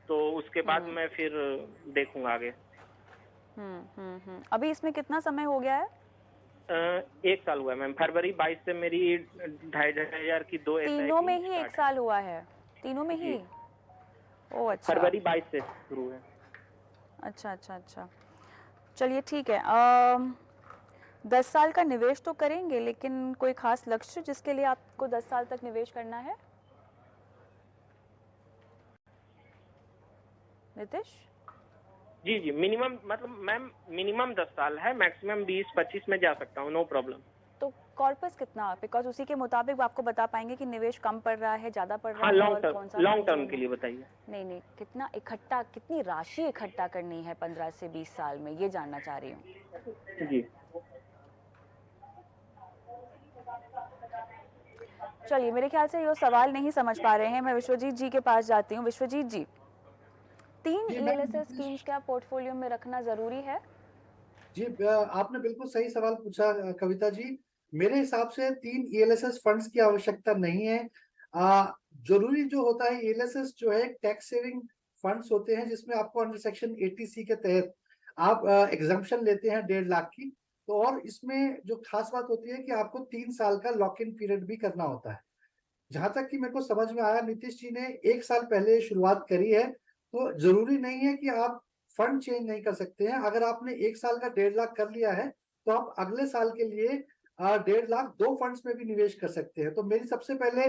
तो उसके बाद मैं फिर देखूंगा आगे। अभी इसमें कितना समय हो गया है? 1 साल हुआ है मैम, फरवरी 22 से मेरी 2,500 की 2 तीनों में ही 1 साल हुआ है? तीनों में ही? ओह अच्छा, फरवरी 22 से शुरू है। अच्छा अच्छा अच्छा, चलिए ठीक है। 10 साल का निवेश तो करेंगे, लेकिन कोई खास लक्ष्य जिसके लिए आपको 10 साल तक निवेश करना है? नितिश? जी मिनिमम, मतलब मैम मिनिमम 10 साल है, मैक्सिमम 20-25 में जा सकता हूँ, नो प्रॉब्लम। तो कॉर्पस कितना, बिकॉज उसी के मुताबिक आपको बता पाएंगे कि निवेश कम पड़ रहा है, ज्यादा पड़ रहा हाँ, है, लॉन्ग और टर्म, कौन सा लॉन्ग टर्म के लिए बताइए। नहीं, कितना इकट्ठा, कितनी राशि इकट्ठा करनी है 15 से 20 साल में, ये जानना चाह रही हूँ। जी चलिए, मेरे ख्याल से ये सवाल नहीं समझ पा रहे हैं। मैं विश्वजीत जी के पास जाती हूँ। विश्वजीत जी, 3 ELSS स्कीम्स क्या पोर्टफोलियो में रखना जरूरी है? जी, आपने बिल्कुल सही सवाल पूछा कविता जी। मेरे हिसाब से 3 ELSS फंड्स की आवश्यकता नहीं है। जरूरी जो होता है, ELSS जो है टैक्स सेविंग फंड्स होते हैं, जिसमें आपको अंडर सेक्शन 80C के तहत आप एग्जम्पशन लेते हैं 1.5 लाख की। तो और इसमें जो खास बात होती है कि आपको 3 साल का लॉक इन पीरियड भी करना होता है। जहां तक कि मेरे को समझ में आया, नीतीश जी ने 1 साल पहले शुरुआत करी है, तो जरूरी नहीं है कि आप फंड चेंज नहीं कर सकते हैं। अगर आपने 1 साल का 1.5 लाख कर लिया है, तो आप अगले साल के लिए 1.5 लाख 2 फंड्स में भी निवेश कर सकते हैं। तो मेरी सबसे पहले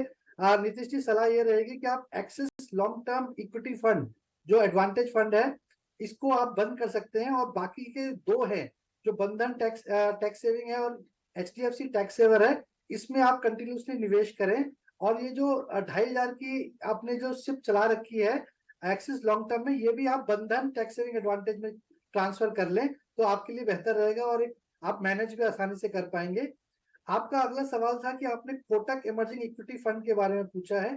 नीतीश जी सलाह ये रहेगी कि आप axis long term equity fund, जो एडवांटेज फंड है, इसको आप बंद कर सकते हैं, और बाकी के 2 हैं, जो बंधन टैक्स सेविंग है और HDFC टैक्स सेवर है, इसमें आप कंटिन्यूसली निवेश करें। और ये जो 2,500 की आपने जो सिप चला रखी है एक्सिस लॉन्ग टर्म में, ये भी आप बंधन टैक्स सेविंग एडवांटेज में ट्रांसफर कर लें, तो आपके लिए बेहतर रहेगा, और एक आप मैनेज भी आसानी से कर पाएंगे। आपका अगला सवाल था कि आपने कोटक इमर्जिंग इक्विटी फंड के बारे में पूछा है।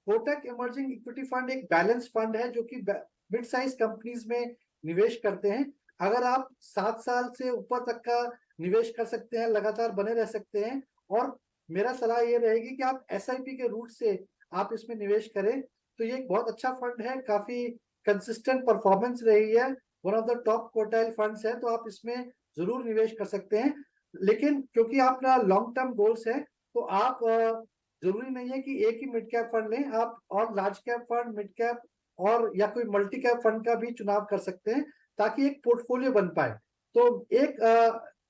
कोटक इमर्जिंग इक्विटी फंड एक बैलेंस फंड है, जो कि मिड साइज कंपनीज में निवेश करते हैं। अगर आप 7 साल से ऊपर तक का निवेश कर सकते हैं, लगातार बने रह सकते हैं, और मेरा सलाह ये रहेगी कि आप SIP के रूट से आप इसमें निवेश करें, तो ये एक बहुत अच्छा फंड है, काफी कंसिस्टेंट परफॉर्मेंस रही है, one of the top quartile funds है, तो आप इसमें जरूर निवेश कर सकते हैं। लेकिन क्योंकि आपका लॉन्ग टर्म गोल्स है, तो आप जरूरी नहीं है कि एक ही मिड कैप फंड लें, आप और large cap fund, mid cap और या कोई मल्टी कैप फंड का भी चुनाव कर सकते हैं, ताकि एक पोर्टफोलियो बन पाए। तो एक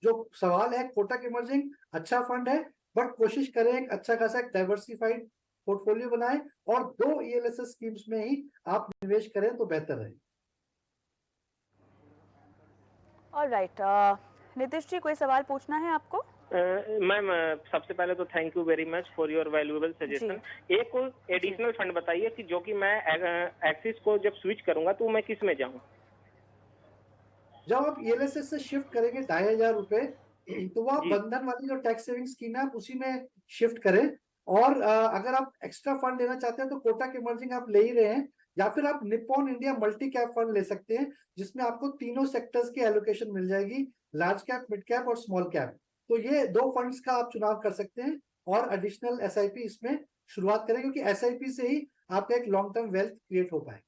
जो सवाल है, कोटक इमर्जिंग अच्छा फंड है, बट कोशिश करें एक अच्छा खासा एक डाइवर्सिफाइड पोर्टफोलियो बनाएं, और 2 ELSS स्कीम्स में ही आप निवेश करें तो बेहतर है। ऑलराइट, नितिश जी, कोई सवाल पूछना है आपको? मैम सबसे पहले तो thank you very much for your valuable suggestion. एक एडिशनल फंड बताइए कि जो कि मैं एक्सिस को जब स्विच करूंगा तो मैं किस में जाऊं? जब आप ELSS से शिफ्ट करेंगे 2,500 रुपए, तो वो आप जी। बंधन वाली जो टैक्स सेविंग स्कीम है, आप उसी में शिफ्ट करें। और अगर आप एक्स्ट्रा फंड लेना चाहते हैं, तो कोटक इमर्जिंग आप ले ही रहे हैं, या फिर आप Nippon India multi cap fund ले सकते हैं, जिसमें आपको तीनों सेक्टर्स की एलोकेशन मिल जाएगी, लार्ज कैप, मिड कैप और स्मॉल कैप। तो ये 2 फंड्स का आप चुनाव कर सकते हैं, और एडिशनल SIP इसमें शुरुआत करें, क्योंकि SIP से ही आपका एक लॉन्ग टर्म वेल्थ क्रिएट हो पाए।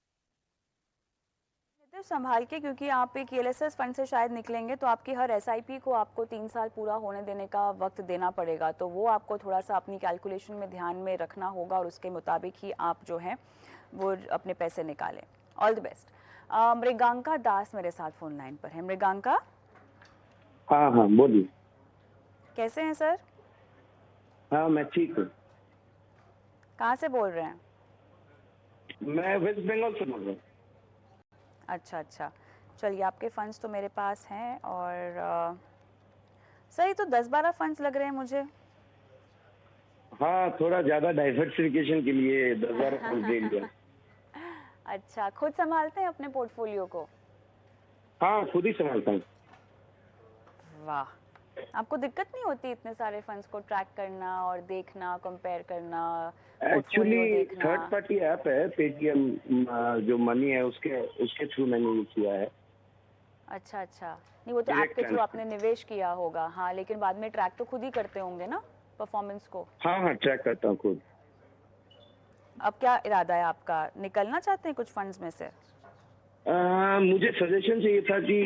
संभाल के, क्योंकि आप एक ELSS फंड से शायद निकलेंगे, तो आपकी हर SIP को आपको 3 साल पूरा होने देने का वक्त देना पड़ेगा, तो वो आपको थोड़ा सा अपनी कैलकुलेशन में ध्यान में रखना होगा, और उसके मुताबिक ही आप जो है वो अपने पैसे निकालें। All the best. Mriganka Das मेरे साथ फोन लाइन पर है। मृगांका, हाँ बोलिए। कैसे हैं सर? हाँ मैं ठीक हूँ। कहाँ से बोल रहे हैं? मैं वेस्ट बंगाल से बोल रहा हूँ। अच्छा, चलिए आपके फंड्स तो मेरे पास हैं और सही तो 10-12 फंड्स लग रहे हैं मुझे। हाँ, थोड़ा ज्यादा डाइवर्सिफिकेशन के लिए 10,000 फंड दे लिया। अच्छा, खुद संभालते हैं अपने पोर्टफोलियो को? हाँ, खुद ही संभालता हूँ। वाह, आपको दिक्कत नहीं होती इतने सारे फंड्स को ट्रैक करना और देखना, कंपेयर करना, पोर्टफोलियो एक्चुअली देखना? थर्ड पार्टी ऐप है पेटीएम, जो मनी है उसके थ्रू मैंने यूज किया है। अच्छा अच्छा, नहीं वो तो ऐप Direct के थ्रू transfer। आपने निवेश किया होगा, हाँ, लेकिन बाद में ट्रैक तो खुद ही करते होंगे ना परफॉर्मेंस को? हाँ हाँ, ट्रैक करता हूँ खुद। अब क्या इरादा है आपका, निकलना चाहते हैं कुछ फंड्स में से? मुझे सजेशन चाहिए था कि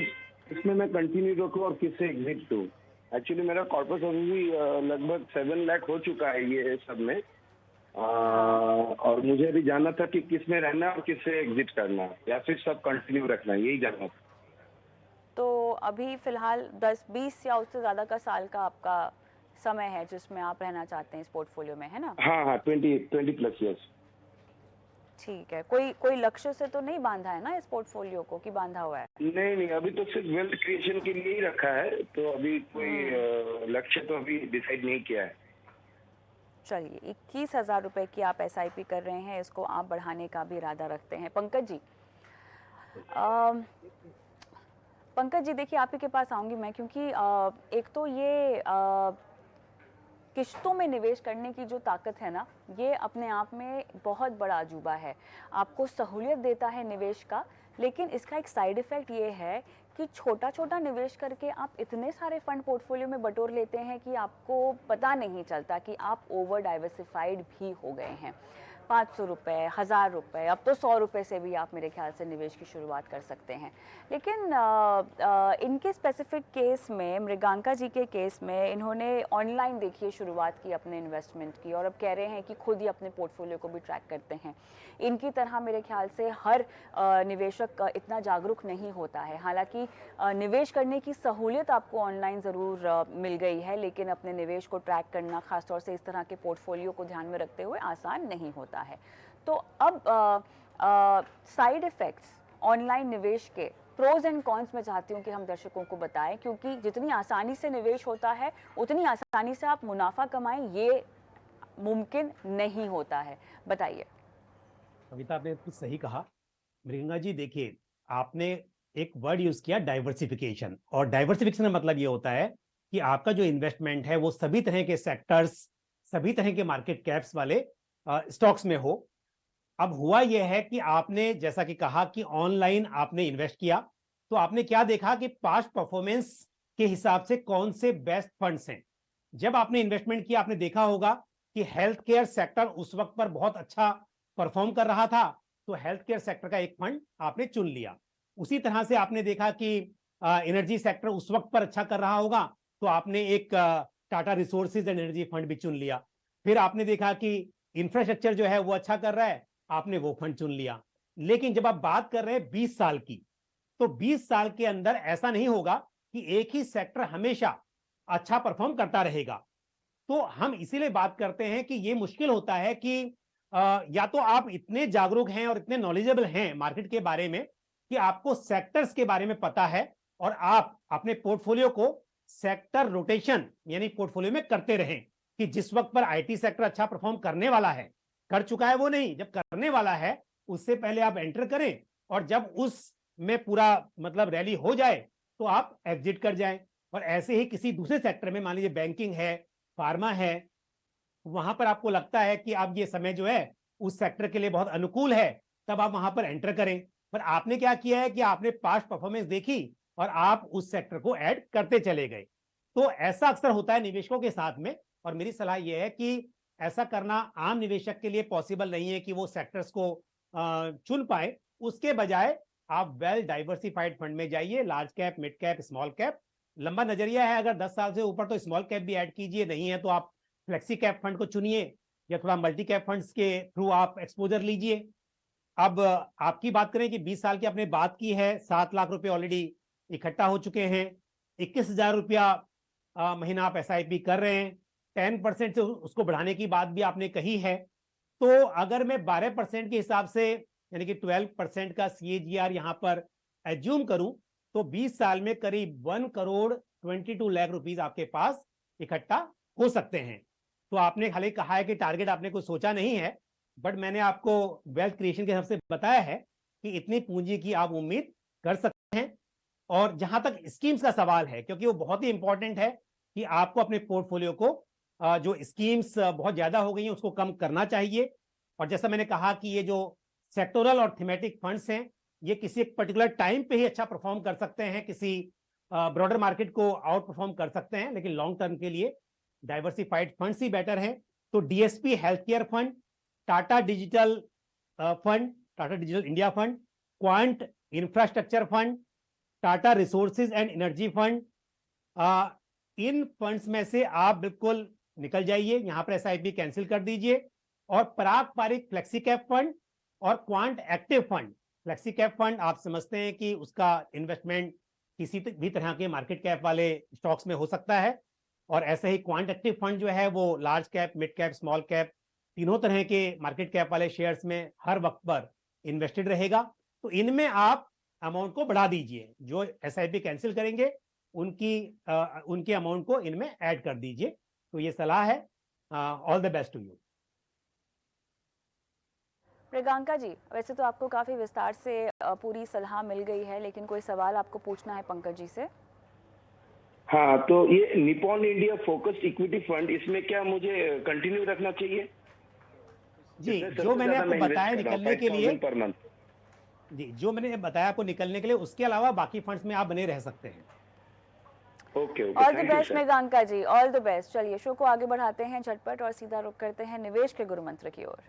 इसमें मैं कंटिन्यू रखूं और किससे एग्जिट दूं। एक्चुअली मेरा कॉर्पस अभी लगभग 7 लाख हो चुका है ये सब में, और मुझे अभी जानना था कि किस में रहना और किससे एग्जिट करना, या फिर सब कंटिन्यू रखना, यही जानना था। तो अभी फिलहाल 10-20 या उससे ज़्यादा का साल का आपका समय है जिसमें आप रहना चाहते हैं इस पोर्टफोलियो में, है ना? हाँ हाँ, 20 प्लस ईयर्स। ठीक है, कोई लक्ष्य से तो नहीं बांधा है ना इस पोर्टफोलियो को, कि बांधा हुआ है? नहीं नहीं, अभी तो सिर्फ वेल्थ क्रिएशन के लिए ही रखा है, तो अभी कोई लक्ष्य तो अभी डिसाइड नहीं किया है। चलिए, 21,000 रुपए की आप SIP कर रहे हैं, इसको आप बढ़ाने का भी इरादा रखते हैं। पंकज जी, पंकज जी देखिए आप ही के पास आऊंगी मैं, क्योंकि एक तो ये किश्तों में निवेश करने की जो ताकत है ना, ये अपने आप में बहुत बड़ा अजूबा है, आपको सहूलियत देता है निवेश का, लेकिन इसका एक साइड इफ़ेक्ट ये है कि छोटा छोटा निवेश करके आप इतने सारे फंड पोर्टफोलियो में बटोर लेते हैं कि आपको पता नहीं चलता कि आप ओवर डाइवर्सिफाइड भी हो गए हैं। 500 रुपये, 1000 रुपये, अब तो 100 रुपये से भी आप मेरे ख्याल से निवेश की शुरुआत कर सकते हैं। लेकिन इनके स्पेसिफिक केस में, मृगांका जी के केस में, इन्होंने ऑनलाइन देखिए शुरुआत की अपने इन्वेस्टमेंट की, और अब कह रहे हैं कि खुद ही अपने पोर्टफोलियो को भी ट्रैक करते हैं। इनकी तरह मेरे ख्याल से हर निवेशक इतना जागरूक नहीं होता है। हालांकि निवेश करने की सहूलियत आपको ऑनलाइन ज़रूर मिल गई है, लेकिन अपने निवेश को ट्रैक करना, खासतौर से इस तरह के पोर्टफोलियो को ध्यान में रखते हुए, आसान नहीं होता है। तो अब साइड इफ़ेक्ट्स ऑनलाइन निवेश के, प्रोज एंड कॉन्स में चाहती हूँ कि हम दर्शकों को बताएं, क्योंकि जितनी आसानी से निवेश होता है उतनी आसानी से आप मुनाफा कमाएं, ये मुमकिन नहीं होता है। बताइए। कविता, आपने कुछ सही कहा। मृगंगा जी देखिए, आपने एक वर्ड यूज किया डाइवर्सिफिकेशन, और डाइवर्सिफिकेशन का मतलब ये होता है कि आपका जो इन्वेस्टमेंट है वो सभी तरह के सेक्टर्स, सभी तरह के मार्केट कैप्स वाले स्टॉक्स में हो। अब हुआ यह है कि आपने जैसा कि कहा कि ऑनलाइन आपने इन्वेस्ट किया, तो आपने क्या देखा कि पास्ट परफॉर्मेंस के हिसाब से कौन से बेस्ट फंड्स हैं। जब आपने इन्वेस्टमेंट किया, आपने देखा होगा कि हेल्थ केयर सेक्टर उस वक्त पर बहुत अच्छा परफॉर्म कर रहा था, तो हेल्थ केयर सेक्टर का एक फंड आपने चुन लिया। उसी तरह से आपने देखा कि एनर्जी सेक्टर उस वक्त पर अच्छा कर रहा होगा, तो आपने एक Tata resources and energy fund भी चुन लिया। फिर आपने देखा कि इंफ्रास्ट्रक्चर जो है वो अच्छा कर रहा है, आपने वो फंड चुन लिया। लेकिन जब आप बात कर रहे हैं 20 साल की, तो 20 साल के अंदर ऐसा नहीं होगा कि एक ही सेक्टर हमेशा अच्छा परफॉर्म करता रहेगा। तो हम इसीलिए बात करते हैं कि ये मुश्किल होता है कि या तो आप इतने जागरूक हैं और इतने नॉलेजेबल हैं मार्केट के बारे में कि आपको सेक्टर्स के बारे में पता है, और आप अपने पोर्टफोलियो को सेक्टर रोटेशन यानी पोर्टफोलियो में करते रहें, कि जिस वक्त पर आईटी सेक्टर अच्छा परफॉर्म करने वाला है, कर चुका है वो नहीं, जब करने वाला है उससे पहले आप एंटर करें, और जब उस में पूरा मतलब रैली हो जाए तो आप एग्जिट कर जाएं। और ऐसे ही किसी दूसरे सेक्टर में, मान लीजिए बैंकिंग है, फार्मा है, वहां पर आपको लगता है कि अब ये समय जो है उस सेक्टर के लिए बहुत अनुकूल है, तब आप वहां पर एंटर करें। पर आपने क्या किया है कि आपने पास्ट परफॉर्मेंस देखी और आप उस सेक्टर को ऐड करते चले गए। तो ऐसा अक्सर होता है निवेशकों के साथ में, और मेरी सलाह यह है कि ऐसा करना आम निवेशक के लिए पॉसिबल नहीं है कि वो सेक्टर्स को चुन पाए। उसके बजाय आप वेल डाइवर्सिफाइड फंड में जाइए, large cap, mid cap, small cap. लंबा नजरिया है अगर 10 साल से ऊपर, तो स्मॉल कैप भी ऐड कीजिए, नहीं है तो आप फ्लेक्सी कैप फंड को चुनिए, या थोड़ा मल्टी कैप फंड्स के थ्रू आप एक्सपोजर लीजिए। अब आपकी बात करें कि 20 साल की आपने बात की है, 7 लाख रुपए ऑलरेडी इकट्ठा हो चुके हैं, 21,000 रुपया महीना आप SIP कर रहे हैं, 10% से उसको बढ़ाने की बात भी आपने कही है। तो अगर मैं 12% के हिसाब से, यानी कि 12% का CAGR यहां पर एज्यूम करूं, तो 20 साल में करीब 1,22,00,000 आपके पास इकट्ठा हो सकते हैं। तो आपने खाली कहा है कि टारगेट आपने कुछ सोचा नहीं है, बट मैंने आपको वेल्थ क्रिएशन के हिसाब से बताया है कि इतनी पूंजी की आप उम्मीद कर सकते हैं। और जहां तक स्कीम्स का सवाल है, क्योंकि वो बहुत ही इंपॉर्टेंट है कि आपको अपने पोर्टफोलियो को जो स्कीम्स बहुत ज्यादा हो गई हैं उसको कम करना चाहिए। और जैसा मैंने कहा कि ये जो सेक्टोरल और थीमेटिक फंड्स हैं, ये किसी एक पर्टिकुलर टाइम पे ही अच्छा परफॉर्म कर सकते हैं, किसी ब्रॉडर मार्केट को आउट परफॉर्म कर सकते हैं, लेकिन लॉन्ग टर्म के लिए डाइवर्सिफाइड फंड्स ही बेटर हैं। तो DSP health care fund, Tata digital fund, Tata digital India fund, quant infrastructure fund, Tata resources and energy fund, in funds में से आप बिल्कुल निकल जाइए, यहां पर एसआईपी कैंसिल कर दीजिए। और पराग पारिक फ्लेक्सी कैप फंड और quant active fund, flexi cap fund आप समझते हैं कि उसका इन्वेस्टमेंट किसी भी तरह के मार्केट कैप वाले स्टॉक्स में हो सकता है, और ऐसे ही क्वांट एक्टिव फंड जो है वो large cap, mid cap, small cap तीनों तरह के मार्केट कैप वाले शेयर्स में हर वक्त पर इन्वेस्टेड रहेगा। तो इनमें आप अमाउंट को बढ़ा दीजिए, जो एसआईपी कैंसिल करेंगे उनके अमाउंट को इनमें ऐड कर दीजिए। तो ये सलाह है। All the best to you. Priyanka ji, वैसे तो आपको काफ़ी विस्तार से पूरी सलाह मिल गई है, लेकिन कोई सवाल आपको पूछना है पंकज जी से? हाँ, तो ये Nippon India focused equity fund, इसमें क्या मुझे कंटिन्यू रखना चाहिए? जी, इसमें जो सबसे मैंने ज्यादा आपको मैं इन्वेस्ट बताया कर रहा हूँ, निकलने के लिए, 5,000 पर मंथ। जी जो मैंने बताया आपको निकलने के लिए, उसके अलावा बाकी फंड्स में आप बने रह सकते हैं। Okay okay, all the thank you best sir. Priyanka ji, all the best. चलिए शो को आगे बढ़ाते हैं झटपट और सीधा रुख करते हैं निवेश के गुरु मंत्र की ओर।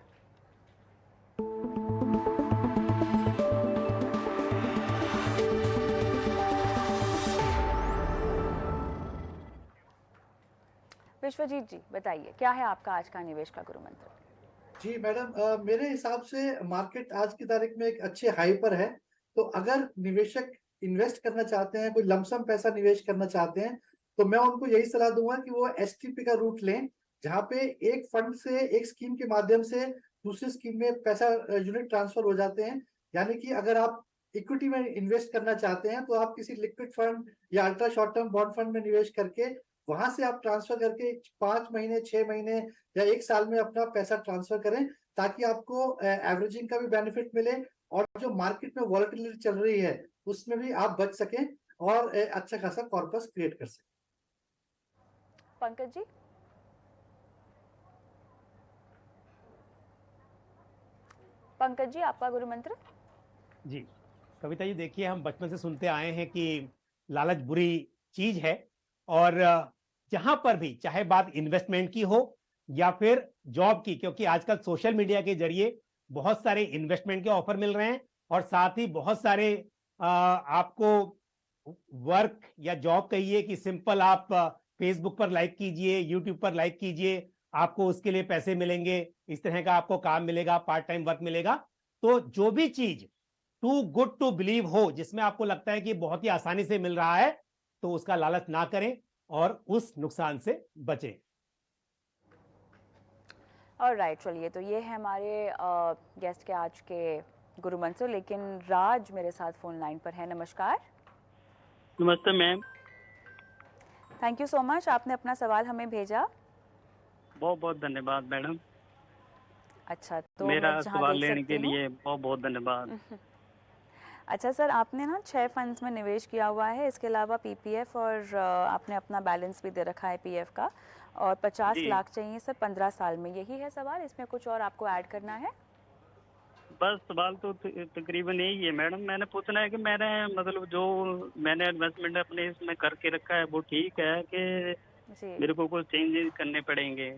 विश्वजीत जी बताइए, क्या है आपका आज का निवेश का गुरु मंत्र? जी मैडम, मेरे हिसाब से मार्केट आज की तारीख में एक अच्छे हाई पर है। तो अगर निवेशक इन्वेस्ट करना चाहते हैं, कोई लमसम पैसा निवेश करना चाहते हैं, तो मैं उनको यही सलाह दूंगा कि वो एसटीपी का रूट लें, जहां पे एक फंड से, एक स्कीम के माध्यम से दूसरी स्कीम में पैसा यूनिट ट्रांसफर हो जाते हैं। यानी कि अगर आप इक्विटी में इन्वेस्ट करना चाहते हैं तो आप किसी लिक्विड फंड या ultra short term bond fund में निवेश करके वहां से आप ट्रांसफर करके 5 महीने, 6 महीने या 1 साल में अपना पैसा ट्रांसफर करें, ताकि आपको एवरेजिंग का भी बेनिफिट मिले और जो मार्केट में वॉलेटिलिटी चल रही है उसमें भी आप बच सकें और अच्छा खासा कॉर्पस क्रिएट कर सकें। पंकज जी? पंकज जी, आपका गुरु मंत्र? जी कविता जी, देखिए हम बचपन से सुनते आए हैं कि लालच बुरी चीज है, और जहां पर भी, चाहे बात इन्वेस्टमेंट की हो या फिर जॉब की, क्योंकि आजकल सोशल मीडिया के जरिए बहुत सारे इन्वेस्टमेंट के ऑफर मिल रहे हैं, और साथ ही बहुत सारे आपको वर्क या जॉब कहिए कि सिंपल आप फेसबुक पर लाइक कीजिए, यूट्यूब पर लाइक कीजिए, आपको उसके लिए पैसे मिलेंगे, इस तरह का आपको काम मिलेगा, पार्ट टाइम वर्क मिलेगा। तो जो भी चीज टू गुड टू बिलीव हो, जिसमें आपको लगता है कि बहुत ही आसानी से मिल रहा है, तो उसका लालच ना करें और उस नुकसान से बचें। ऑलराइट, चलिए तो ये है हमारे गेस्ट के आज के गुरु मंत्र। लेकिन राज मेरे साथ फोन लाइन पर है। नमस्कार। नमस्ते ma'am. Thank you so much, आपने अपना सवाल हमें भेजा। बहुत बहुत धन्यवाद मैडम। अच्छा, तो मेरा मैं जहाँ सवाल देख लेने सकती के हूँ। लिए बहुत बहुत धन्यवाद। अच्छा सर, आपने ना 6 फंड्स में निवेश किया हुआ है, इसके अलावा पीपीएफ और आपने अपना बैलेंस भी दे रखा है पीएफ का, और 50 जी। लाख चाहिए सर 15 साल में। यही है सवाल, इसमें कुछ और आपको ऐड करना है? बस सवाल तो तकरीबन यही है मैडम। मैंने पूछना है कि मैंने मतलब जो मैंने इन्वेस्टमेंट अपने इसमें करके रखा है वो ठीक है कि जी मेरे को कुछ चेंजेस करने पड़ेंगे?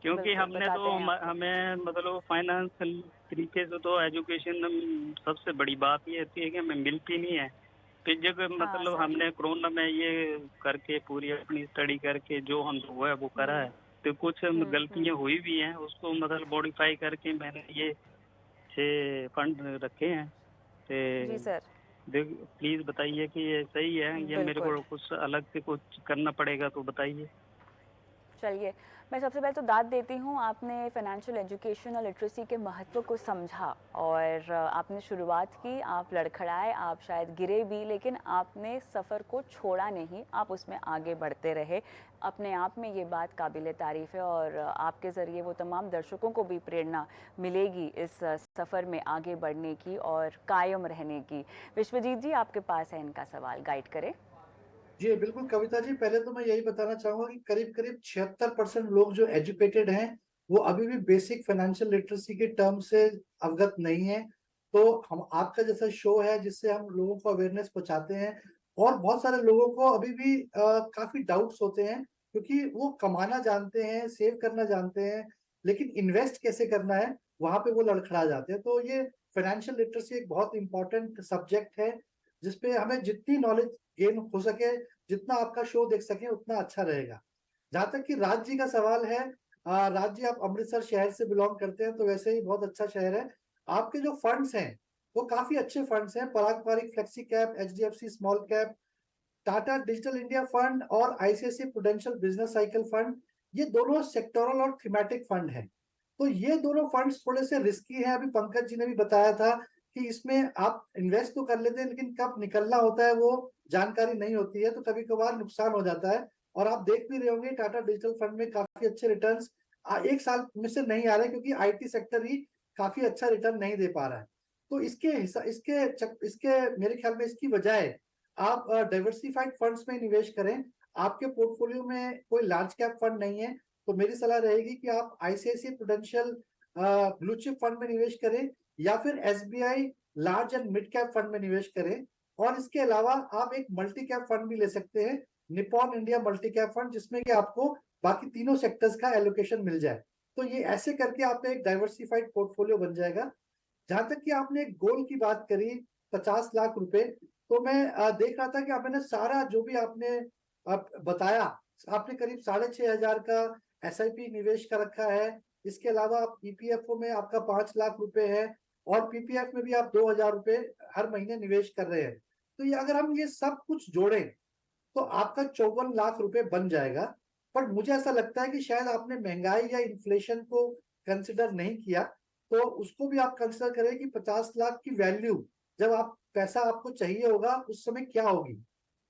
क्योंकि बिल्कुल, हमने बताते तो हैं आपको। हमें मतलब फाइनेंशियल तरीके से तो एजुकेशन सबसे बड़ी बात ये होती है कि हमें मिलती नहीं है। फिर जब हाँ मतलब सर। हमने कोरोना में ये करके पूरी अपनी स्टडी करके जो हम हुआ है वो करा है, तो कुछ गलतियां हुई भी हैं, उसको मतलब मॉडिफाई करके मैंने ये 6 फंड रखे हैं। जी तो सर, प्लीज बताइए कि ये सही है या मेरे बिल्कुल। को कुछ अलग से कुछ करना पड़ेगा तो बताइए। चलिए, मैं सबसे पहले तो दाद देती हूँ, आपने फाइनेंशियल एजुकेशन और लिटरेसी के महत्व को समझा और आपने शुरुआत की, आप लड़खड़ाए, आप शायद गिरे भी, लेकिन आपने सफ़र को छोड़ा नहीं, आप उसमें आगे बढ़ते रहे। अपने आप में ये बात काबिल तारीफ़ है और आपके ज़रिए वो तमाम दर्शकों को भी प्रेरणा मिलेगी इस सफ़र में आगे बढ़ने की और कायम रहने की। विश्वजीत जी, आपके पास है इनका सवाल, गाइड करें। जी बिल्कुल कविता जी, पहले तो मैं यही बताना चाहूंगा कि करीब करीब 76% लोग जो एजुकेटेड हैं वो अभी भी बेसिक फाइनेंशियल लिटरेसी के टर्म से अवगत नहीं है। तो हम आपका जैसा शो है जिससे हम लोगों को अवेयरनेस पहुंचाते हैं और बहुत सारे लोगों को अभी भी काफी डाउट्स होते हैं क्योंकि वो कमाना जानते हैं, सेव करना जानते हैं, लेकिन इन्वेस्ट कैसे करना है वहां पे वो लड़खड़ा जाते हैं। तो ये फाइनेंशियल लिटरेसी एक बहुत इंपॉर्टेंट सब्जेक्ट है जिसपे हमें जितनी नॉलेज गेन हो सके, जितना आपका शो देख सके उतना अच्छा रहेगा। जहां तक कि राज जी का सवाल है, राज जी आप अमृतसर शहर से बिलोंग करते हैं तो वैसे ही बहुत अच्छा शहर है। आपके जो फंड्स हैं वो काफी अच्छे फंड्स हैं, Parag Parikh flexi cap, HDFC small cap, Tata digital India fund और ICICI Prudential business cycle fund, ये दोनों सेक्टोरल और थीमेटिक फंड हैं। तो ये दोनों फंड्स थोड़े से रिस्की हैं। अभी पंकज जी ने भी बताया था कि इसमें आप इन्वेस्ट तो कर लेते हैं लेकिन कब निकलना होता है वो जानकारी नहीं होती है, तो कभी कभार नुकसान हो जाता है। और आप देख भी रहे होंगे टाटा डिजिटल फंड में काफी अच्छे रिटर्न्स एक साल में से नहीं आ रहे क्योंकि आईटी सेक्टर ही काफी अच्छा रिटर्न नहीं दे पा रहा है। तो इसके मेरे ख्याल में इसकी वजह आप डाइवर्सिफाइड फंड्स में निवेश करें। आपके पोर्टफोलियो में कोई लार्ज कैप फंड नहीं है तो मेरी सलाह रहेगी कि आप ICICI prudential blue chip fund में निवेश करें या फिर SBI large and mid cap fund में निवेश करें। और इसके अलावा आप एक मल्टी कैप फंड भी ले सकते हैं, Nippon India multi cap fund, जिसमें कि आपको बाकी तीनों सेक्टर्स का एलोकेशन मिल जाए। तो ये ऐसे करके आपका एक डाइवर्सिफाइड पोर्टफोलियो बन जाएगा। जहां तक कि आपने एक गोल की बात करी 50 लाख रुपए, तो मैं देख रहा था कि आपने सारा जो भी आपने बताया, आपने करीब 6,500 का एसआईपी निवेश कर रखा है। इसके अलावा आप ईपीएफओ में आपका 5 लाख रुपए है और पीपीएफ में भी आप 2,000 रुपए हर महीने निवेश कर रहे हैं। तो ये अगर हम ये सब कुछ जोड़ें तो आपका 54 लाख रुपए बन जाएगा। पर मुझे ऐसा लगता है कि शायद आपने महंगाई या इन्फ्लेशन को कंसिडर नहीं किया, तो उसको भी आप कंसिडर करें कि 50 लाख की वैल्यू जब आप पैसा आपको चाहिए होगा उस समय क्या होगी,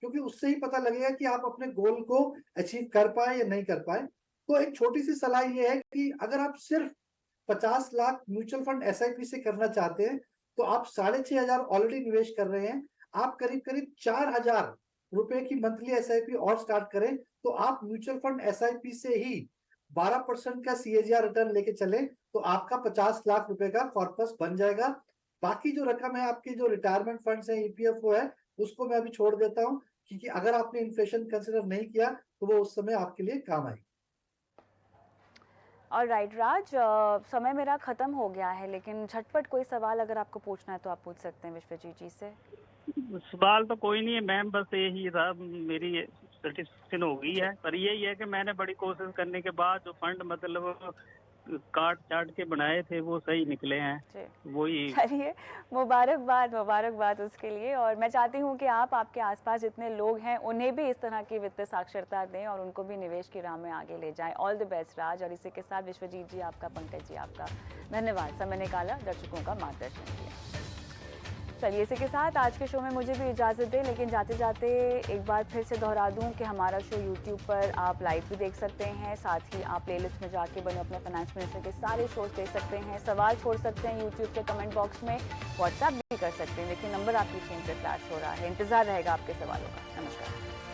क्योंकि उससे ही पता लगेगा कि आप अपने गोल को अचीव कर पाए या नहीं कर पाए। तो एक छोटी सी सलाह ये है कि अगर आप सिर्फ 50 लाख म्यूचुअल फंड एसआईपी से करना चाहते हैं तो आप 6,500 ऑलरेडी निवेश कर रहे हैं, आप करीब करीब 4,000 रुपए की मंथली एसआईपी और स्टार्ट करें तो आप म्यूचुअल फंड एसआईपी से ही 12% का सीएजीआर रिटर्न लेके चले तो आपका 50 लाख रुपए का कॉर्पस बन जाएगा। बाकी जो रकम है आपकी जो रिटायरमेंट फंड्स है, ईपीएफओ है, उसको मैं अभी छोड़ देता हूं क्योंकि अगर आपने इन्फ्लेशन कंसिडर नहीं किया तो वो उस समय आपके लिए काम आएगी। और राइट राज, समय मेरा ख़त्म हो गया है लेकिन झटपट कोई सवाल अगर आपको पूछना है तो आप पूछ सकते हैं विश्वजीत जी से। सवाल तो कोई नहीं है मैम, बस यही था, मेरी सेटिस्फेक्शन हो गई है। पर यही है कि मैंने बड़ी कोशिश करने के बाद जो फंड मतलब काट चाट के बनाए थे वो सही निकले हैं, वही। चलिए, मुबारकबाद उसके लिए। और मैं चाहती हूँ कि आप आपके आसपास जितने लोग हैं उन्हें भी इस तरह की वित्तीय साक्षरता दें और उनको भी निवेश की राह में आगे ले जाएं। ऑल द बेस्ट राज। और इसी के साथ विश्वजीत जी आपका, पंकज जी आपका धन्यवाद, समय निकाला, दर्शकों का मार्गदर्शन किया। चलिए, इसी के साथ आज के शो में मुझे भी इजाज़त दें, लेकिन जाते जाते एक बार फिर से दोहरा दूं कि हमारा शो यूट्यूब पर आप लाइव भी देख सकते हैं, साथ ही आप प्लेलिस्ट में जाके बने अपने फाइनेंस मिनिस्टर के सारे शोज देख सकते हैं, सवाल छोड़ सकते हैं यूट्यूब के कमेंट बॉक्स में, व्हाट्सएप भी कर सकते हैं, लेकिन नंबर आपकी स्क्रीन पर फ्लैश हो रहा है, इंतज़ार रहेगा आपके सवालों का। नमस्कार।